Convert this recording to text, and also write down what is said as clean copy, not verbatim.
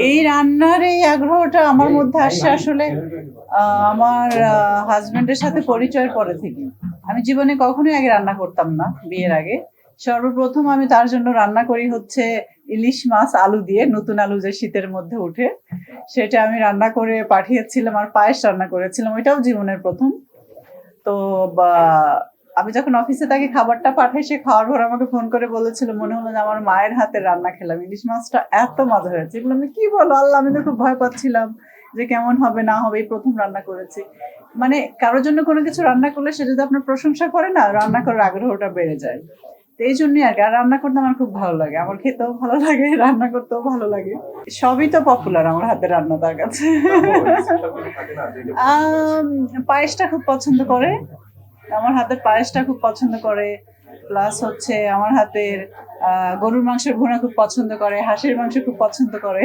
এই রান্নার এই আগ্রহটা আমার মধ্যে আসছে আসলে আমার হাজবেন্ডের সাথে পরিচয়ের পরে থেকে। আমি জীবনে কখনোই আগে রান্না করতাম না বিয়ের আগে। সর্বপ্রথম আমি তার জন্য রান্না করি হচ্ছে ইলিশ মাছ আলু দিয়ে, নতুন আলু যে শীতের মধ্যে উঠে, সেটা আমি রান্না করে পাঠিয়েছিলাম, আর পায়েস রান্না করেছিলাম, ওইটাও জীবনের প্রথম। তো বা আমি যখন অফিসে তাকে খাবারটা পাঠাই, সে খাওয়ার পর আমাকে ফোন করে বলেছিল মনে হলো যে আমার মায়ের হাতের রান্না খেলাম, ইলিশ মাছটা এত মজা হয়েছে। এগুলো আমি কি বলো আল্লাহ, আমি তো খুব ভয় পাচ্ছিলাম যে কেমন হবে না হবে, এই প্রথম রান্না করেছি। মানে কারোর জন্য কোনো কিছু রান্না করলে সে যদি আপনার প্রশংসা করে না, রান্না করার আগ্রহটা বেড়ে যায়। তো এই জন্যই আর কি। আর রান্না করতে আমার খুব ভালো লাগে, আমার খেতেও ভালো লাগে, রান্না করতেও ভালো লাগে। সবই তো পপুলার আমার হাতের রান্না তার কাছে। আম, পায়েসটা খুব পছন্দ করে, আমার হাতের পায়েসটা খুব পছন্দ করে। প্লাস হচ্ছে আমার হাতের গরুর মাংসের ভুনা খুব পছন্দ করে, হাঁসের মাংস খুব পছন্দ করে।